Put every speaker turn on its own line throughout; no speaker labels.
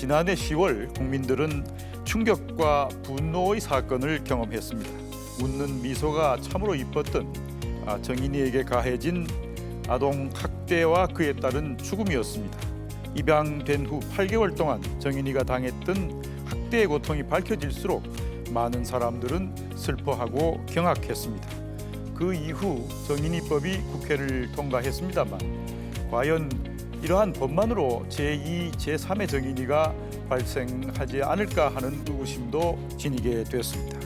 지난해 10월 국민들은 충격과 분노의 사건을 경험했습니다. 웃는 미소가 참으로 이뻤던 정인이에게 가해진 아동 학대와 그에 따른 죽음이었습니다. 입양된 후 8개월 동안 정인이가 당했던 학대의 고통이 밝혀질수록 많은 사람들은 슬퍼하고 경악했습니다. 그 이후 정인이법이 국회를 통과했습니다만 과연 이러한 법만으로 제2, 제3의 정인이가 발생하지 않을까 하는 의구심도 지니게 됐습니다.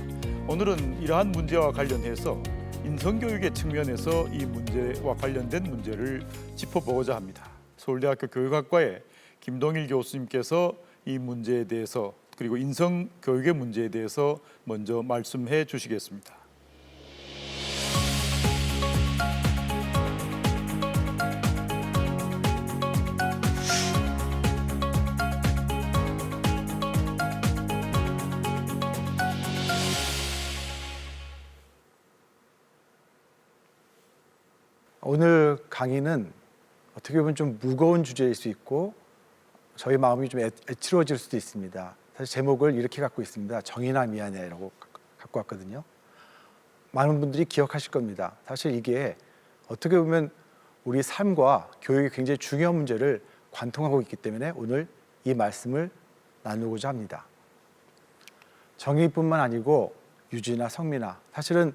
오늘은 이러한 문제와 관련해서 인성교육의 측면에서 이 문제와 관련된 문제를 짚어보고자 합니다. 서울대학교 교육학과의 김동일 교수님께서 이 문제에 대해서 그리고 인성교육의 문제에 대해서 먼저 말씀해 주시겠습니다.
오늘 강의는 어떻게 보면 좀 무거운 주제일 수 있고 저희 마음이 좀 애처로워질 수도 있습니다. 사실 제목을 이렇게 갖고 있습니다. 정인아 미안해라고 갖고 왔거든요. 많은 분들이 기억하실 겁니다. 사실 이게 어떻게 보면 우리 삶과 교육이 굉장히 중요한 문제를 관통하고 있기 때문에 오늘 이 말씀을 나누고자 합니다. 정인이뿐만 아니고 유진아, 성민아, 사실은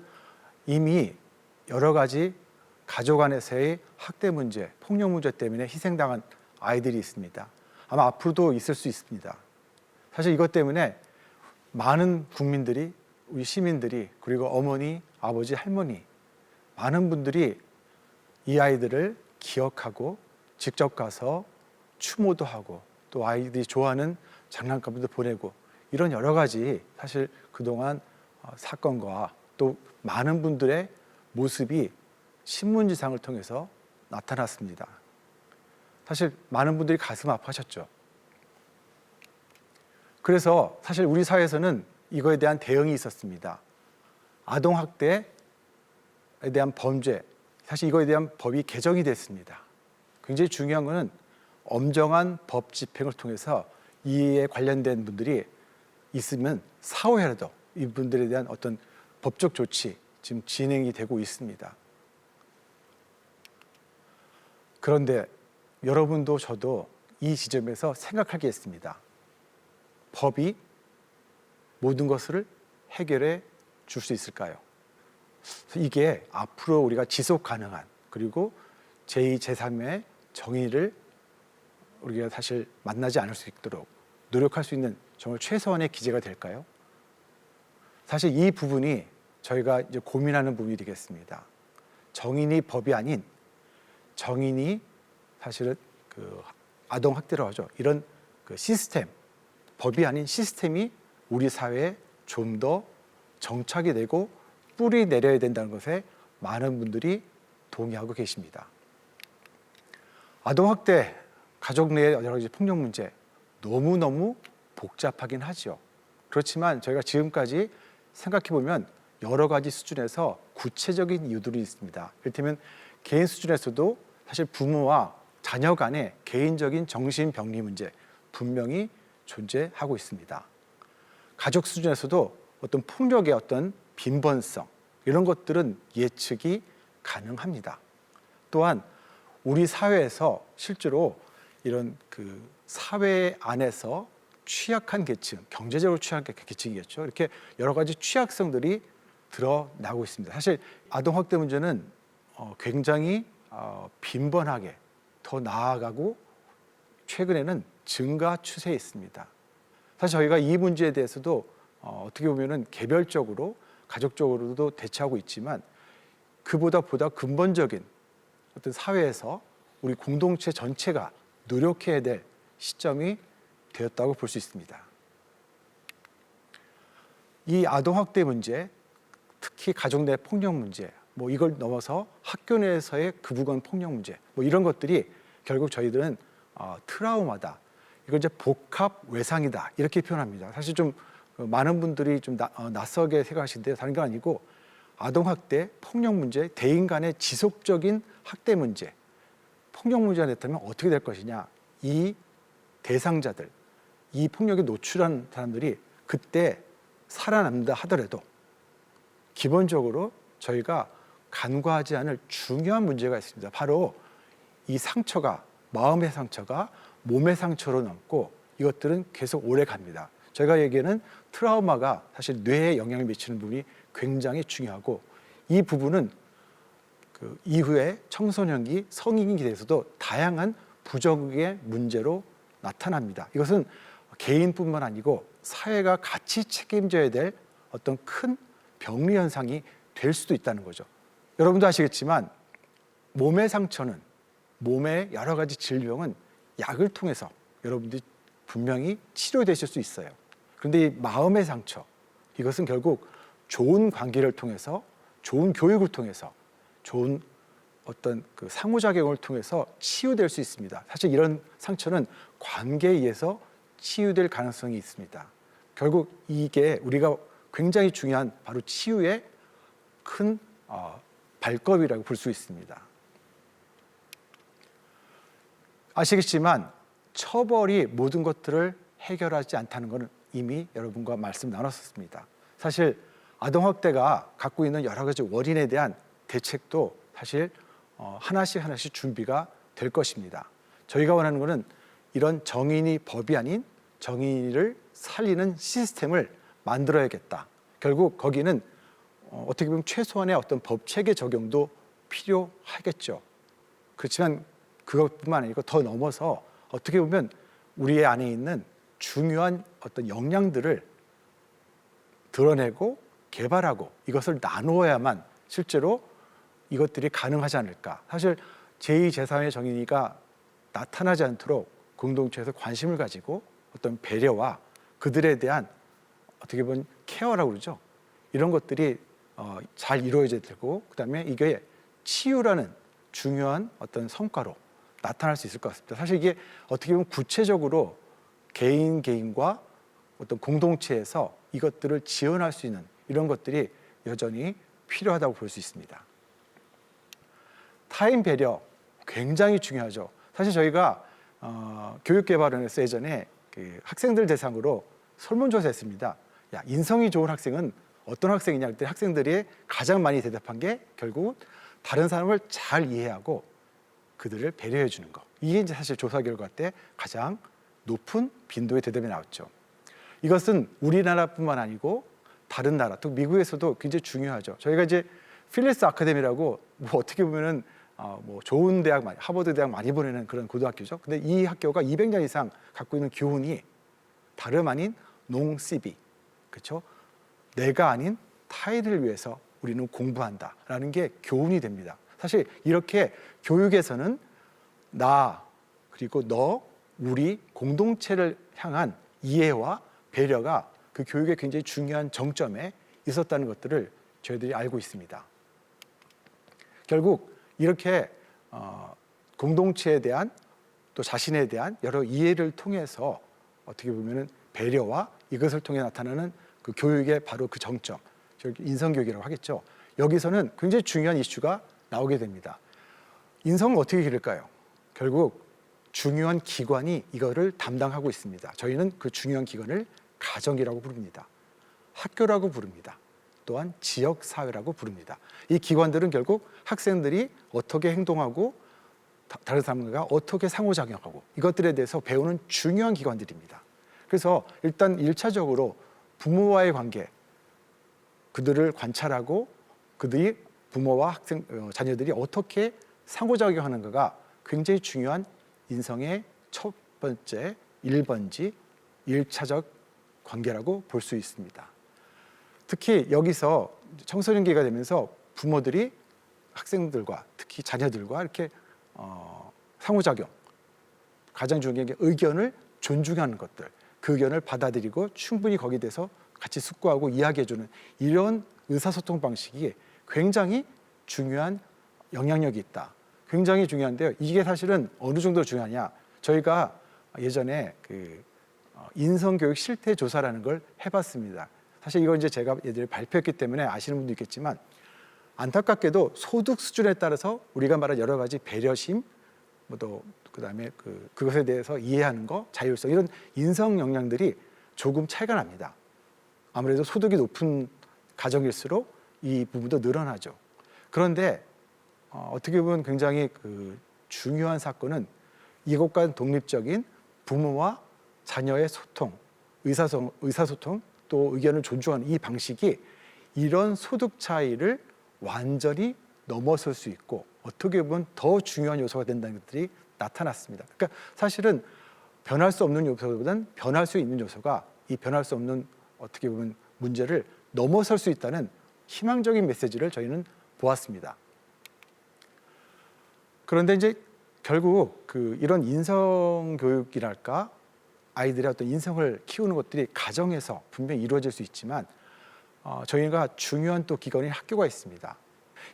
이미 여러 가지 가족 안에서의 학대 문제, 폭력 문제 때문에 희생당한 아이들이 있습니다. 아마 앞으로도 있을 수 있습니다. 사실 이것 때문에 많은 국민들이, 우리 시민들이, 그리고 어머니, 아버지, 할머니, 많은 분들이 이 아이들을 기억하고 직접 가서 추모도 하고 또 아이들이 좋아하는 장난감도 보내고 이런 여러 가지 사실 그동안 사건과 또 많은 분들의 모습이 신문지상을 통해서 나타났습니다. 사실 많은 분들이 가슴 아파하셨죠. 그래서 사실 우리 사회에서는 이거에 대한 대응이 있었습니다. 아동학대에 대한 범죄, 사실 이거에 대한 법이 개정이 됐습니다. 굉장히 중요한 것은 엄정한 법 집행을 통해서 이에 관련된 분들이 있으면 사후에라도 이분들에 대한 어떤 법적 조치 지금 진행이 되고 있습니다. 그런데 여러분도 저도 이 지점에서 생각할 게 있습니다. 법이 모든 것을 해결해 줄 수 있을까요? 이게 앞으로 우리가 지속 가능한 그리고 제2, 제3의 정의를 우리가 사실 만나지 않을 수 있도록 노력할 수 있는 정말 최소한의 기제가 될까요? 사실 이 부분이 저희가 이제 고민하는 부분이 되겠습니다. 정인이 법이 아닌 정인이 사실은 그 아동 학대라고 하죠. 이런 그 시스템, 법이 아닌 시스템이 우리 사회에 좀 더 정착이 되고 뿌리 내려야 된다는 것에 많은 분들이 동의하고 계십니다. 아동 학대, 가족 내의 여러 가지 폭력 문제 너무너무 복잡하긴 하죠. 그렇지만 저희가 지금까지 생각해 보면 여러 가지 수준에서 구체적인 이유들이 있습니다. 이를테면 개인 수준에서도 사실 부모와 자녀 간의 개인적인 정신병리 문제 분명히 존재하고 있습니다. 가족 수준에서도 어떤 폭력의 어떤 빈번성 이런 것들은 예측이 가능합니다. 또한 우리 사회에서 실제로 이런 그 사회 안에서 취약한 계층, 경제적으로 취약한 계층이겠죠. 이렇게 여러 가지 취약성들이 드러나고 있습니다. 사실 아동학대 문제는 굉장히 빈번하게 더 나아가고 최근에는 증가 추세에 있습니다. 사실 저희가 이 문제에 대해서도 어떻게 보면은 개별적으로 가족적으로도 대처하고 있지만 보다 근본적인 어떤 사회에서 우리 공동체 전체가 노력해야 될 시점이 되었다고 볼 수 있습니다. 이 아동학대 문제, 특히 가족 내 폭력 문제, 이걸 넘어서 학교 내에서의 그부건 폭력 문제, 이런 것들이 결국 저희들은 트라우마다, 이걸 이제 복합 외상이다 이렇게 표현합니다. 사실 좀 많은 분들이 좀 낯설게 생각하시는데 다른 게 아니고 아동학대, 폭력 문제, 대인 간의 지속적인 학대 문제, 폭력 문제가 됐다면 어떻게 될 것이냐, 이 대상자들, 이 폭력에 노출한 사람들이 그때 살아남는다 하더라도 기본적으로 저희가 간과하지 않을 중요한 문제가 있습니다. 바로 이 상처가, 마음의 상처가 몸의 상처로 남고 이것들은 계속 오래 갑니다. 저희가 얘기하는 트라우마가 사실 뇌에 영향을 미치는 부분이 굉장히 중요하고, 이 부분은 그 이후에 청소년기, 성인기에 대해서도 다양한 부정의 문제로 나타납니다. 이것은 개인뿐만 아니고 사회가 같이 책임져야 될 어떤 큰 병리 현상이 될 수도 있다는 거죠. 여러분도 아시겠지만 몸의 상처는, 몸의 여러 가지 질병은 약을 통해서 여러분들이 분명히 치료되실 수 있어요. 그런데 이 마음의 상처, 이것은 결국 좋은 관계를 통해서, 좋은 교육을 통해서, 좋은 어떤 그 상호작용을 통해서 치유될 수 있습니다. 사실 이런 상처는 관계에 의해서 치유될 가능성이 있습니다. 결국 이게 우리가 굉장히 중요한 바로 치유의 큰 발걸음이라고 볼 수 있습니다. 아시겠지만 처벌이 모든 것들을 해결하지 않다는 것은 이미 여러분과 말씀 나눴었습니다. 사실 아동학대가 갖고 있는 여러 가지 원인에 대한 대책도 사실 하나씩 하나씩 준비가 될 것입니다. 저희가 원하는 것은 이런 정인이 법이 아닌 정인이를 살리는 시스템을 만들어야겠다. 결국 거기는 어떻게 보면 최소한의 어떤 법 체계 적용도 필요하겠죠. 그렇지만 그것뿐만 아니고 더 넘어서 어떻게 보면 우리 안에 있는 중요한 어떤 역량들을 드러내고 개발하고 이것을 나누어야만 실제로 이것들이 가능하지 않을까. 사실 제2, 제3의 정인이가 나타나지 않도록 공동체에서 관심을 가지고 어떤 배려와 그들에 대한 어떻게 보면 케어라고 그러죠. 이런 것들이 잘 이루어져야 되고, 그다음에 이게 치유라는 중요한 어떤 성과로 나타날 수 있을 것 같습니다. 사실 이게 어떻게 보면 구체적으로 개인과 어떤 공동체에서 이것들을 지원할 수 있는 이런 것들이 여전히 필요하다고 볼 수 있습니다. 타인 배려 굉장히 중요하죠. 사실 저희가 교육개발원에서 예전에 그 학생들 대상으로 설문조사했습니다. 야, 인성이 좋은 학생은 어떤 학생이냐 그때 학생들이 가장 많이 대답한 게 결국 다른 사람을 잘 이해하고 그들을 배려해 주는 것. 이게 이제 사실 조사 결과 때 가장 높은 빈도의 대답이 나왔죠. 이것은 우리나라뿐만 아니고 다른 나라, 또 미국에서도 굉장히 중요하죠. 저희가 이제 필리스 아카데미라고 뭐 어떻게 보면은 뭐 좋은 대학, 하버드 대학 많이 보내는 그런 고등학교죠. 근데 이 학교가 200년 이상 갖고 있는 교훈이 다름 아닌 농시비, 그렇죠? 내가 아닌 타인을 위해서 우리는 공부한다라는 게 교훈이 됩니다. 사실 이렇게 교육에서는 나 그리고 너, 우리 공동체를 향한 이해와 배려가 그 교육의 굉장히 중요한 정점에 있었다는 것들을 저희들이 알고 있습니다. 결국 이렇게 공동체에 대한 또 자신에 대한 여러 이해를 통해서 어떻게 보면은 배려와 이것을 통해 나타나는 그 교육의 바로 그 정점, 인성교육이라고 하겠죠. 여기서는 굉장히 중요한 이슈가 나오게 됩니다. 인성을 어떻게 기를까요? 결국 중요한 기관이 이거를 담당하고 있습니다. 저희는 그 중요한 기관을 가정이라고 부릅니다. 학교라고 부릅니다. 또한 지역사회라고 부릅니다. 이 기관들은 결국 학생들이 어떻게 행동하고 다른 사람과 어떻게 상호작용하고 이것들에 대해서 배우는 중요한 기관들입니다. 그래서 일단 1차적으로 부모와의 관계, 그들을 관찰하고 그들이 부모와 자녀들이 어떻게 상호작용하는가가 굉장히 중요한 인성의 첫 번째 1번지 1차적 관계라고 볼 수 있습니다. 특히 여기서 청소년기가 되면서 부모들이 학생들과 특히 자녀들과 이렇게 상호작용, 가장 중요한 게 의견을 존중하는 것들, 그 의견을 받아들이고 충분히 거기에 대해서 같이 숙고하고 이야기해주는 이런 의사소통 방식이 굉장히 중요한 영향력이 있다. 굉장히 중요한데요. 이게 사실은 어느 정도 중요하냐? 저희가 예전에 그 인성교육 실태 조사라는 걸 해봤습니다. 사실 이거 이제 제가 예전에 발표했기 때문에 아시는 분도 있겠지만 안타깝게도 소득 수준에 따라서 우리가 말한 여러 가지 배려심, 또 그다음에 그것에 대해서 이해하는 거, 자율성 이런 인성 역량들이 조금 차이가 납니다. 아무래도 소득이 높은 가정일수록 이 부분도 늘어나죠. 그런데 어떻게 보면 굉장히 중요한 사건은 이것과 독립적인 부모와 자녀의 소통, 의사소통 또 의견을 존중하는 이 방식이 이런 소득 차이를 완전히 넘어설 수 있고 어떻게 보면 더 중요한 요소가 된다는 것들이 나타났습니다. 그러니까 사실은 변할 수 없는 요소보다는 변할 수 있는 요소가 이 변할 수 없는 어떻게 보면 문제를 넘어설 수 있다는 희망적인 메시지를 저희는 보았습니다. 그런데 이제 결국 이런 인성 교육이랄까 아이들의 어떤 인성을 키우는 것들이 가정에서 분명히 이루어질 수 있지만 저희가 중요한 또 기관인 학교가 있습니다.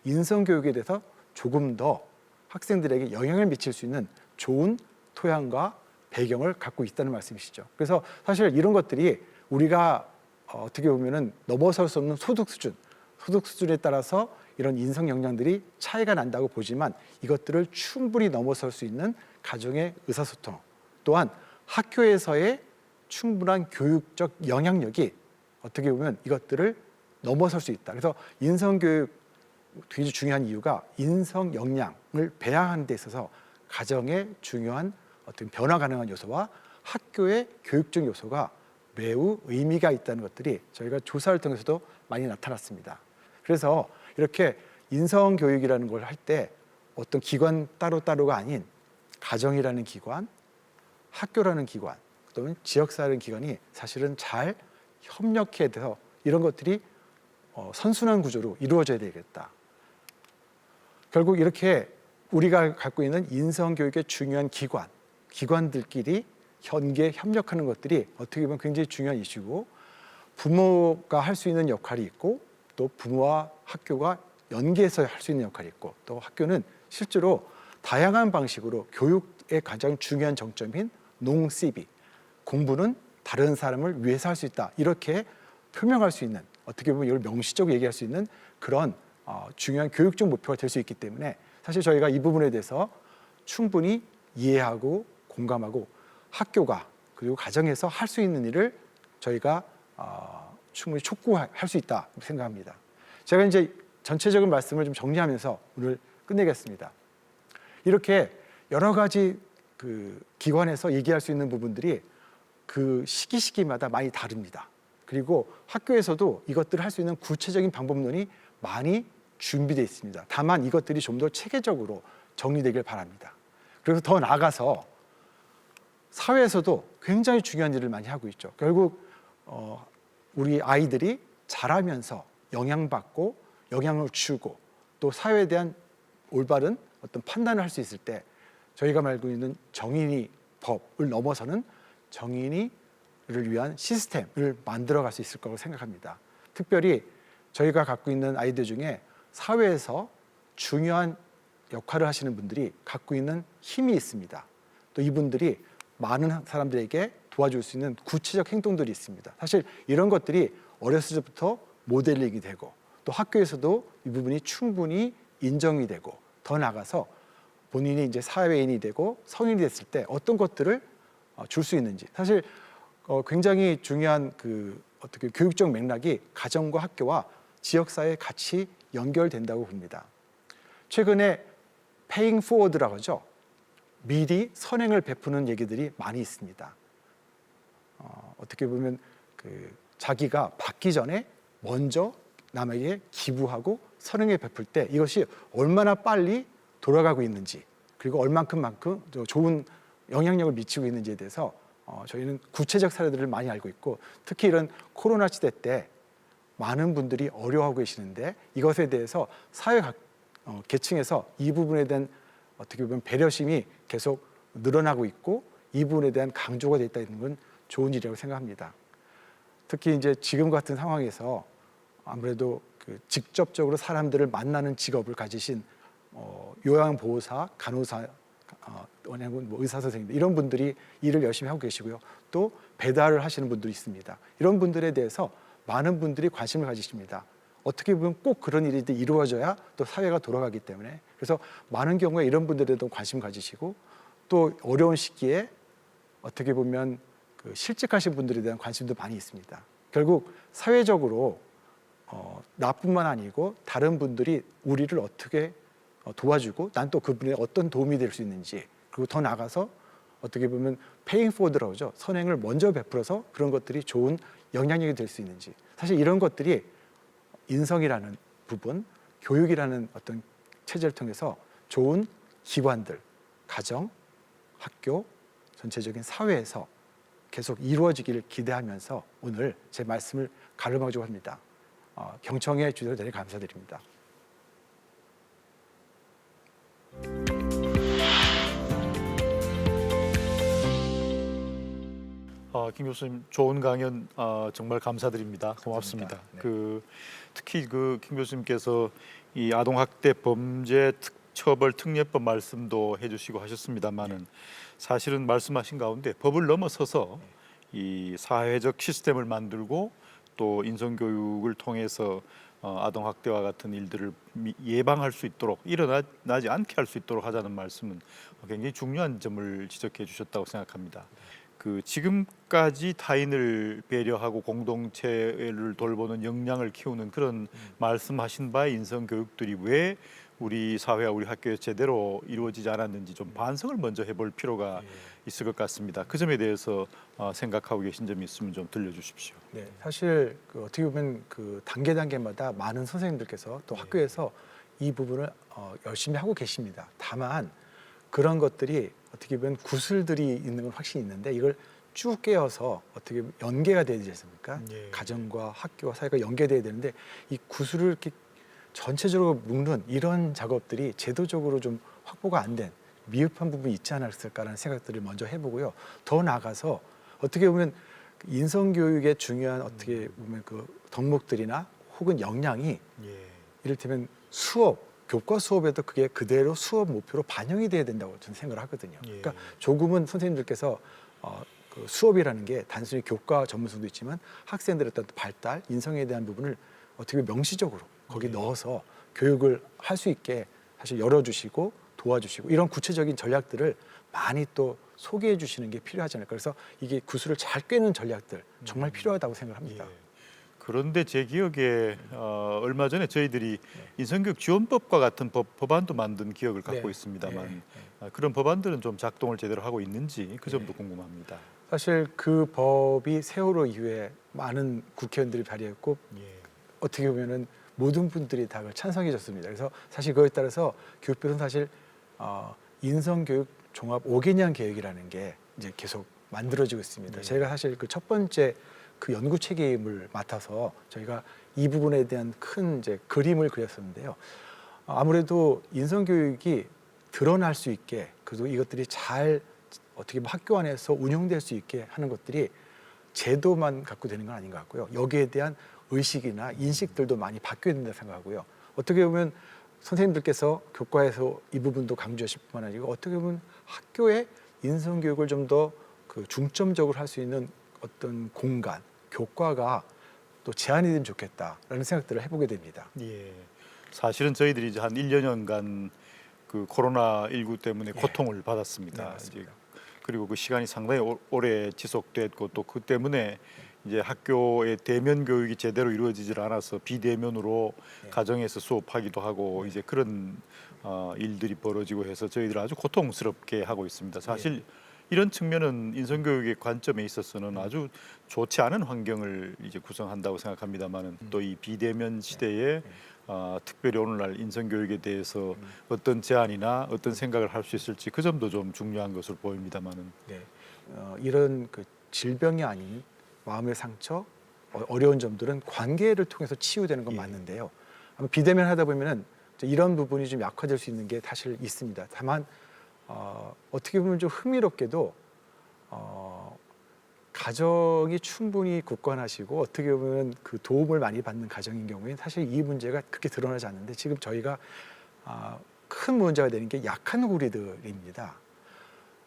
인성 교육에 대해서 조금 더 학생들에게 영향을 미칠 수 있는 좋은 토양과 배경을 갖고 있다는 말씀이시죠. 그래서 사실 이런 것들이 우리가 어떻게 보면은 넘어설 수 없는 소득 수준에 따라서 이런 인성 역량들이 차이가 난다고 보지만 이것들을 충분히 넘어설 수 있는 가정의 의사소통 또한 학교에서의 충분한 교육적 영향력이 어떻게 보면 이것들을 넘어설 수 있다. 그래서 인성교육 굉장히 중요한 이유가 인성 역량을 배양하는 데 있어서 가정의 중요한 어떤 변화 가능한 요소와 학교의 교육적 요소가 매우 의미가 있다는 것들이 저희가 조사를 통해서도 많이 나타났습니다. 그래서 이렇게 인성교육이라는 걸 할 때 어떤 기관 따로따로가 아닌 가정이라는 기관, 학교라는 기관, 또는 지역사회라는 기관이 사실은 잘 협력해서 이런 것들이 선순환 구조로 이루어져야 되겠다. 결국 이렇게 우리가 갖고 있는 인성교육의 중요한 기관들끼리 협력하는 것들이 어떻게 보면 굉장히 중요한 이슈고 부모가 할 수 있는 역할이 있고 또 부모와 학교가 연계해서 할 수 있는 역할이 있고 또 학교는 실제로 다양한 방식으로 교육의 가장 중요한 정점인 농시비 공부는 다른 사람을 위해서 할 수 있다 이렇게 표명할 수 있는 어떻게 보면 이걸 명시적으로 얘기할 수 있는 그런 중요한 교육적 목표가 될 수 있기 때문에 사실 저희가 이 부분에 대해서 충분히 이해하고 공감하고 학교가 그리고 가정에서 할 수 있는 일을 저희가 충분히 촉구할 수 있다 생각합니다. 제가 이제 전체적인 말씀을 좀 정리하면서 오늘 끝내겠습니다. 이렇게 여러 가지 기관에서 얘기할 수 있는 부분들이 시기마다 많이 다릅니다. 그리고 학교에서도 이것들을 할 수 있는 구체적인 방법론이 많이 준비되어 있습니다. 다만 이것들이 좀 더 체계적으로 정리되길 바랍니다. 그래서 더 나아가서 사회에서도 굉장히 중요한 일을 많이 하고 있죠. 결국 우리 아이들이 자라면서 영향받고 영향을 주고 또 사회에 대한 올바른 어떤 판단을 할 수 있을 때 저희가 말고 있는 정인이 법을 넘어서는 정인이를 위한 시스템을 만들어갈 수 있을 거라고 생각합니다. 특별히 저희가 갖고 있는 아이들 중에 사회에서 중요한 역할을 하시는 분들이 갖고 있는 힘이 있습니다. 또 이분들이 많은 사람들에게 도와줄 수 있는 구체적 행동들이 있습니다. 사실 이런 것들이 어렸을 때부터 모델링이 되고 또 학교에서도 이 부분이 충분히 인정이 되고 더 나아가서 본인이 이제 사회인이 되고 성인이 됐을 때 어떤 것들을 줄 수 있는지 사실 굉장히 중요한 어떻게 교육적 맥락이 가정과 학교와 지역사회에 같이 연결된다고 봅니다. 최근에 paying forward라고 하죠. 미리 선행을 베푸는 얘기들이 많이 있습니다. 어떻게 보면 자기가 받기 전에 먼저 남에게 기부하고 선행을 베풀 때 이것이 얼마나 빨리 돌아가고 있는지 그리고 얼만큼 좋은 영향력을 미치고 있는지에 대해서 저희는 구체적 사례들을 많이 알고 있고 특히 이런 코로나 시대 때 많은 분들이 어려워하고 계시는데 이것에 대해서 사회 계층에서 이 부분에 대한 어떻게 보면 배려심이 계속 늘어나고 있고 이 부분에 대한 강조가 되어 있다는 건 좋은 일이라고 생각합니다. 특히 이제 지금 같은 상황에서 아무래도 직접적으로 사람들을 만나는 직업을 가지신 요양보호사, 간호사, 의사 선생님들 이런 분들이 일을 열심히 하고 계시고요. 또 배달을 하시는 분들이 있습니다. 이런 분들에 대해서 많은 분들이 관심을 가지십니다. 어떻게 보면 꼭 그런 일이 이루어져야 또 사회가 돌아가기 때문에 그래서 많은 경우에 이런 분들에도 관심 가지시고 또 어려운 시기에 어떻게 보면 그 실직하신 분들에 대한 관심도 많이 있습니다. 결국 사회적으로 나뿐만 아니고 다른 분들이 우리를 어떻게 도와주고 난 또 그분에 어떤 도움이 될 수 있는지 그리고 더 나아가서 어떻게 보면 paying forward라고 하죠. 선행을 먼저 베풀어서 그런 것들이 좋은 영향력이 될 수 있는지 사실 이런 것들이 인성이라는 부분, 교육이라는 어떤 체제를 통해서 좋은 기관들, 가정, 학교, 전체적인 사회에서 계속 이루어지기를 기대하면서 오늘 제 말씀을 가름하려고 합니다. 경청해 주셔서 대단히 감사드립니다.
김 교수님 좋은 강연 정말 감사드립니다. 고맙습니다.
네.
특히 김 교수님께서 이 아동학대 범죄 처벌 특례법 말씀도 해주시고 하셨습니다만은 사실은 말씀하신 가운데 법을 넘어서서 이 사회적 시스템을 만들고 또 인성교육을 통해서 아동학대와 같은 일들을 예방할 수 있도록 일어나지 않게 할 수 있도록 하자는 말씀은 굉장히 중요한 점을 지적해 주셨다고 생각합니다. 지금까지 타인을 배려하고 공동체를 돌보는 역량을 키우는 그런 말씀하신 바의 인성교육들이 왜 우리 사회와 우리 학교에 제대로 이루어지지 않았는지 좀 반성을 먼저 해볼 필요가 있을 것 같습니다. 그 점에 대해서 생각하고 계신 점이 있으면 좀 들려주십시오.
네, 사실 어떻게 보면 단계마다 많은 선생님들께서 또 학교에서 이 부분을 열심히 하고 계십니다. 다만 그런 것들이 어떻게 보면 구슬들이 있는 건 확실히 있는데 이걸 쭉 깨어서 어떻게 보면 연계가 돼야 되지 않습니까? 가정과 학교와 사회가 연계돼야 되는데 이 구슬을 이렇게 전체적으로 묶는 이런 작업들이 제도적으로 좀 확보가 안 된 미흡한 부분이 있지 않았을까라는 생각들을 먼저 해보고요. 더 나아가서 어떻게 보면 인성교육의 중요한 어떻게 보면 덕목들이나 혹은 역량이 이를테면 교과 수업에도 그게 그대로 수업 목표로 반영이 돼야 된다고 저는 생각을 하거든요. 그러니까 조금은 선생님들께서 수업이라는 게 단순히 교과 전문성도 있지만 학생들의 어떤 발달, 인성에 대한 부분을 어떻게 명시적으로 거기 넣어서 교육을 할 수 있게 사실 열어주시고 도와주시고 이런 구체적인 전략들을 많이 또 소개해 주시는 게 필요하지 않을까. 그래서 이게 구슬을 잘 꿰는 전략들 정말 필요하다고 생각합니다.
그런데 제 기억에 얼마 전에 저희들이 인성교육 지원법과 같은 법안도 만든 기억을 갖고 있습니다만 그런 법안들은 좀 작동을 제대로 하고 있는지 그 점도 궁금합니다.
사실 그 법이 세월호 이후에 많은 국회의원들이 발의했고 어떻게 보면은 모든 분들이 다 찬성해 줬습니다. 그래서 사실 그거에 따라서 교육부는 사실 인성교육 종합 5개년 계획이라는 게 이제 계속 만들어지고 있습니다. 저희가 사실 그 첫 번째 연구 책임을 맡아서 저희가 이 부분에 대한 큰 이제 그림을 그렸었는데요. 아무래도 인성교육이 드러날 수 있게 그리고 이것들이 잘 어떻게 보면 학교 안에서 운영될 수 있게 하는 것들이 제도만 갖고 되는 건 아닌 것 같고요. 여기에 대한 의식이나 인식들도 많이 바뀌어야 된다고 생각하고요. 어떻게 보면 선생님들께서 교과에서 이 부분도 강조하실 뿐만 아니고 어떻게 보면 학교에 인성교육을 좀 더 중점적으로 할 수 있는 어떤 공간, 교과가 또 제한이 되면 좋겠다라는 생각들을 해보게 됩니다.
사실은 저희들이 이제 한 1년간 코로나19 때문에 고통을 받았습니다. 그리고 그 시간이 상당히 오래 지속됐고 또 그 때문에 이제 학교의 대면 교육이 제대로 이루어지질 않아서 비대면으로 가정에서 수업하기도 하고 이제 그런 일들이 벌어지고 해서 저희들 아주 고통스럽게 하고 있습니다. 사실 이런 측면은 인성교육의 관점에 있어서는 아주 좋지 않은 환경을 이제 구성한다고 생각합니다만은 또 이 비대면 시대에 특별히 오늘날 인성교육에 대해서 어떤 제안이나 어떤 생각을 할 수 있을지 그 점도 좀 중요한 것으로 보입니다만은
이런 질병이 아닌 마음의 상처, 어려운 점들은 관계를 통해서 치유되는 건 맞는데요. 아마 비대면 하다 보면은 이런 부분이 좀 약화될 수 있는 게 사실 있습니다. 다만 어떻게 보면 좀 흥미롭게도 가정이 충분히 굳건하시고 어떻게 보면 그 도움을 많이 받는 가정인 경우에 사실 이 문제가 그렇게 드러나지 않는데 지금 저희가 큰 문제가 되는 게 약한 고리들입니다.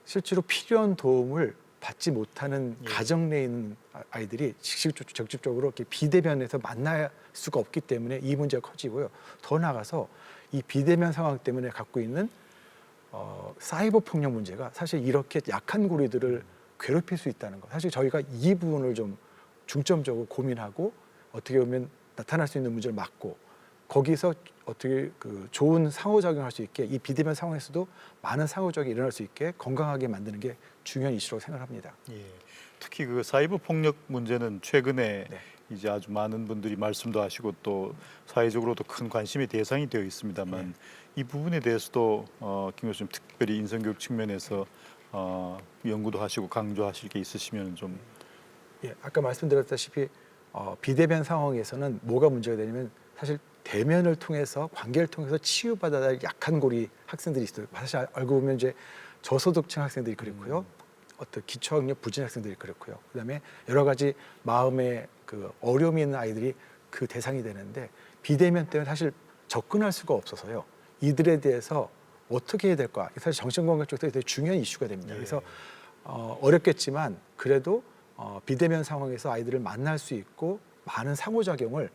실제로 필요한 도움을 받지 못하는
예.
가정 내에 있는 아이들이 직접적으로 이렇게 비대면에서 만날 수가 없기 때문에 이 문제가 커지고요. 더 나아가서 이 비대면 상황 때문에 갖고 있는 사이버 폭력 문제가 사실 이렇게 약한 고리들을 괴롭힐 수 있다는 것. 사실 저희가 이 부분을 좀 중점적으로 고민하고 어떻게 보면 나타날 수 있는 문제를 막고 거기서 어떻게 그 좋은 상호작용할 수 있게 이 비대면 상황에서도 많은 상호작용이 일어날 수 있게 건강하게 만드는 게 중요한 이슈라고 생각합니다.
예. 특히 그 사이버 폭력 문제는 최근에
네.
이제 아주 많은 분들이 말씀도 하시고 또 사회적으로도 큰 관심의 대상이 되어 있습니다만 이 부분에 대해서도 김 교수님 특별히 인성교육 측면에서 연구도 하시고 강조하실 게 있으시면 좀
예, 아까 말씀드렸다시피 비대면 상황에서는 뭐가 문제가 되냐면 사실 대면을 통해서 관계를 통해서 치유받아야 할 약한 고리 학생들이 있어요. 사실 알고 보면 이제 저소득층 학생들이 그렇고요. 어떤 기초학력 부진 학생들이 그렇고요. 그다음에 여러 가지 마음의 그 어려움이 있는 아이들이 그 대상이 되는데 비대면 때문에 사실 접근할 수가 없어서요. 이들에 대해서 어떻게 해야 될까? 사실 정신건강 쪽에서 되게 중요한 이슈가 됩니다. 그래서 어렵겠지만 그래도 비대면 상황에서 아이들을 만날 수 있고 많은 상호작용을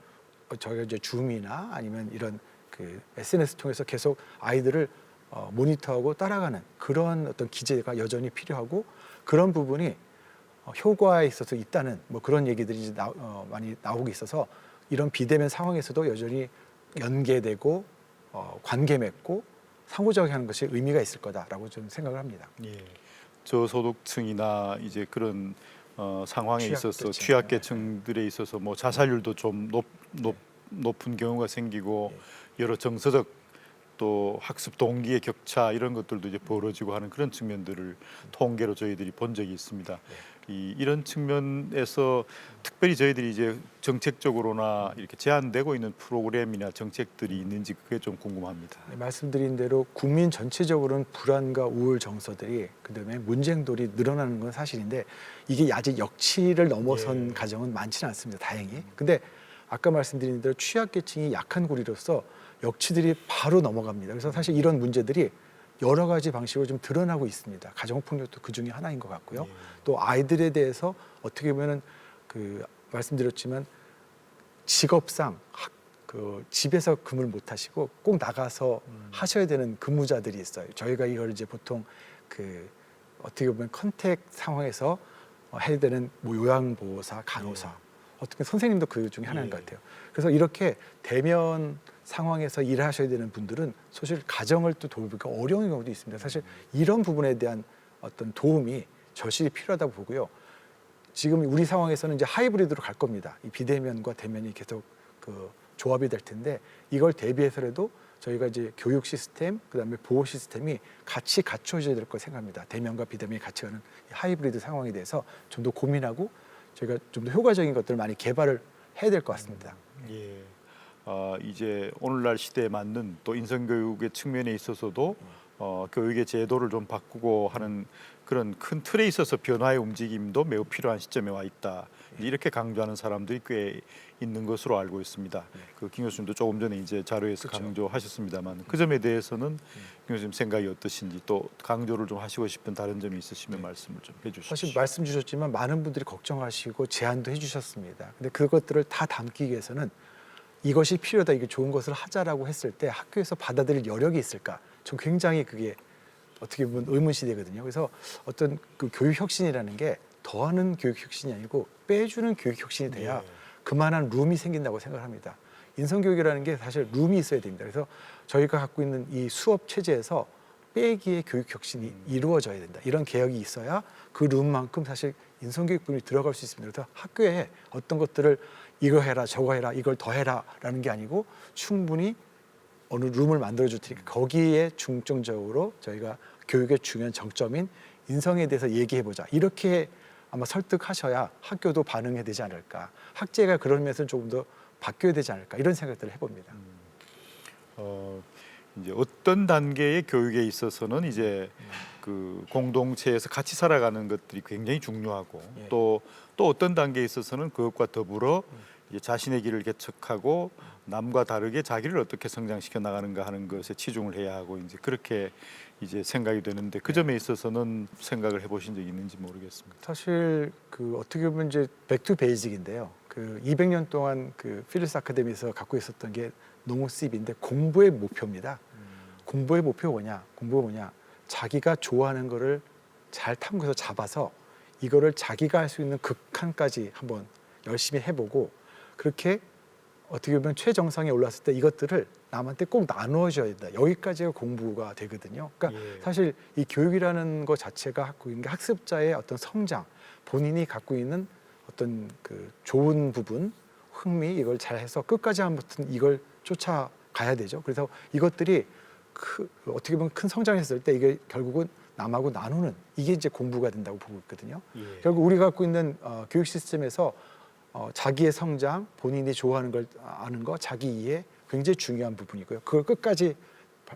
저희가 이제 줌이나 아니면 이런 그 SNS 통해서 계속 아이들을 모니터하고 따라가는 그런 어떤 기제가 여전히 필요하고 그런 부분이 효과에 있어서 있다는 뭐 그런 얘기들이 이제 많이 나오고 있어서 이런 비대면 상황에서도 여전히 연계되고 관계 맺고 상호작용하는 것이 의미가 있을 거다라고 좀 생각을 합니다.
예. 저소득층이나 이제 그런 상황에
취약계층.
있어서 취약계층들에 있어서 뭐 자살률도 좀 높은 경우가 생기고 여러 정서적 또 학습 동기의 격차 이런 것들도 이제 벌어지고 하는 그런 측면들을 통계로 저희들이 본 적이 있습니다. 이런 측면에서 특별히 저희들이 이제 정책적으로나 이렇게 제한되고 있는 프로그램이나 정책들이 있는지 그게 좀 궁금합니다.
네, 말씀드린 대로 국민 전체적으로는 불안과 우울 정서들이 그다음에 문제행동이 늘어나는 건 사실인데 이게 아직 역치를 넘어선 가정은 많지는 않습니다. 다행히. 근데 아까 말씀드린 대로 취약계층이 약한 고리로서 역치들이 바로 넘어갑니다. 그래서 사실 이런 문제들이 여러 가지 방식으로 좀 드러나고 있습니다. 가정폭력도 그 중에 하나인 것 같고요. 또 아이들에 대해서 어떻게 보면은 그 말씀드렸지만 직업상 그 집에서 근무를 못 하시고 꼭 나가서 하셔야 되는 근무자들이 있어요. 저희가 이걸 이제 보통 그 어떻게 보면 컨택 상황에서 해야 되는 뭐 요양보호사, 간호사, 어떻게 선생님도 그 중에 하나인 것 같아요. 그래서 이렇게 대면 상황에서 일하셔야 되는 분들은 사실 가정을 또 돌보기가 어려운 경우도 있습니다. 사실 이런 부분에 대한 어떤 도움이 절실히 필요하다고 보고요. 지금 우리 상황에서는 이제 하이브리드로 갈 겁니다. 이 비대면과 대면이 계속 그 조합이 될 텐데 이걸 대비해서라도 저희가 이제 교육 시스템, 그다음에 보호 시스템이 같이 갖춰져야 될 거 생각합니다. 대면과 비대면이 같이 가는 이 하이브리드 상황에 대해서 좀 더 고민하고 저희가 좀 더 효과적인 것들을 많이 개발을 해야 될 것 같습니다.
예. 이제 오늘날 시대에 맞는 또 인성교육의 측면에 있어서도 교육의 제도를 좀 바꾸고 하는 그런 큰 틀에 있어서 변화의 움직임도 매우 필요한 시점에 와 있다. 이렇게 강조하는 사람들이 꽤 있는 것으로 알고 있습니다. 그 김 교수님도 조금 전에 이제 자료에서
그렇죠.
강조하셨습니다만 그 점에 대해서는 김 교수님 생각이 어떠신지 또 강조를 좀 하시고 싶은 다른 점이 있으시면 말씀을 좀 해주시죠.
사실 말씀 주셨지만 많은 분들이 걱정하시고 제안도 해주셨습니다. 근데 그것들을 다 담기 위해서는 이것이 필요하다, 이게 좋은 것을 하자라고 했을 때 학교에서 받아들일 여력이 있을까? 전 굉장히 그게 어떻게 보면 의문시되거든요. 그래서 어떤 그 교육 혁신이라는 게 더하는 교육 혁신이 아니고 빼주는 교육 혁신이 돼야 그만한 룸이 생긴다고 생각합니다. 인성교육이라는 게 사실 룸이 있어야 됩니다. 그래서 저희가 갖고 있는 이 수업 체제에서 빼기의 교육 혁신이 이루어져야 된다. 이런 개혁이 있어야 그 룸만큼 사실 인성교육 부분이 들어갈 수 있습니다. 그래서 학교에 어떤 것들을 이거 해라, 저거 해라, 이걸 더 해라라는 게 아니고 충분히 어느 룸을 만들어줄 테니까 거기에 중점적으로 저희가 교육의 중요한 정점인 인성에 대해서 얘기해보자. 이렇게 아마 설득하셔야 학교도 반응해야 되지 않을까. 학제가 그런 면에서 조금 더 바뀌어야 되지 않을까. 이런 생각들을 해봅니다.
이제 어떤 단계의 교육에 있어서는 이제 그 공동체에서 같이 살아가는 것들이 굉장히 중요하고 또 어떤 단계에 있어서는 그것과 더불어 이제 자신의 길을 개척하고 남과 다르게 자기를 어떻게 성장시켜 나가는가 하는 것에 치중을 해야 하고 이제 그렇게 이제 생각이 되는데 그 점에 있어서는 생각을 해보신 적이 있는지 모르겠습니다.
사실 그 어떻게 보면 이제 백투 베이직인데요. 그 200년 동안 그 필리스 아카데미에서 갖고 있었던 게 농어십인데 공부의 목표입니다. 공부의 목표가 뭐냐? 공부가 뭐냐? 자기가 좋아하는 거를 잘 탐구해서 잡아서 이거를 자기가 할 수 있는 극한까지 한번 열심히 해보고 그렇게 어떻게 보면 최정상에 올랐을 때 이것들을 남한테 꼭 나누어줘야 된다. 여기까지가 공부가 되거든요. 그러니까
예.
사실 이 교육이라는 것 자체가 갖고 있는 게 학습자의 어떤 성장, 본인이 갖고 있는 어떤 그 좋은 부분, 흥미 이걸 잘해서 끝까지 아무튼 이걸 쫓아가야 되죠. 그래서 이것들이 어떻게 보면 큰 성장했을 때 이게 결국은 남하고 나누는 이게 이제 공부가 된다고 보고 있거든요.
예.
결국 우리가 갖고 있는 교육 시스템에서 자기의 성장, 본인이 좋아하는 걸 아는 거, 자기 이해 굉장히 중요한 부분이고요. 그걸 끝까지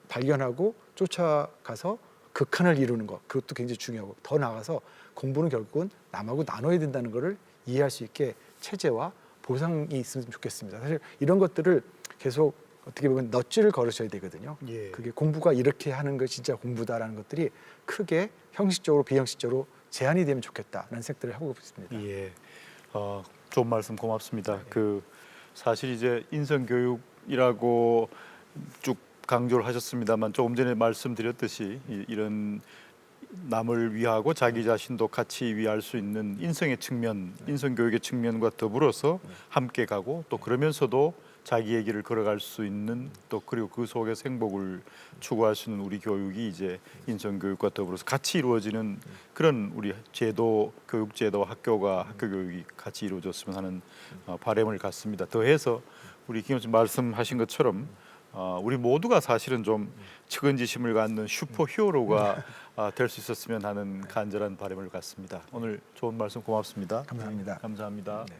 발견하고 쫓아가서 극한을 이루는 것, 그것도 굉장히 중요하고 더 나아가서 공부는 결국은 남하고 나눠야 된다는 것을 이해할 수 있게 체제와 보상이 있으면 좋겠습니다. 사실 이런 것들을 계속 어떻게 보면 넛지를 걸으셔야 되거든요.
예.
그게 공부가 이렇게 하는 것이 진짜 공부다라는 것들이 크게 형식적으로 비형식적으로 제한이 되면 좋겠다라는 생각들을 하고 있습니다.
예, 좋은 말씀 고맙습니다. 그 사실 이제 인성 교육이라고 쭉 강조를 하셨습니다만 조금 전에 말씀드렸듯이 이런 남을 위하고 자기 자신도 같이 위할 수 있는 인성의 측면, 인성 교육의 측면과 더불어서 함께 가고 또 그러면서도 자기의 길을 걸어갈 수 있는 또 그리고 그 속에서 행복을 추구할 수 있는 우리 교육이 이제 인성 교육과 더불어서 같이 이루어지는 그런 우리 제도, 교육 제도와 학교가 학교 교육이 같이 이루어졌으면 하는 바람을 갖습니다. 더해서 우리 김 교수님 말씀하신 것처럼 우리 모두가 사실은 좀 측은지심을 갖는 슈퍼 히어로가 될 수 있었으면 하는 간절한 바람을 갖습니다. 오늘 좋은 말씀 고맙습니다.
감사합니다.
감사합니다.
네.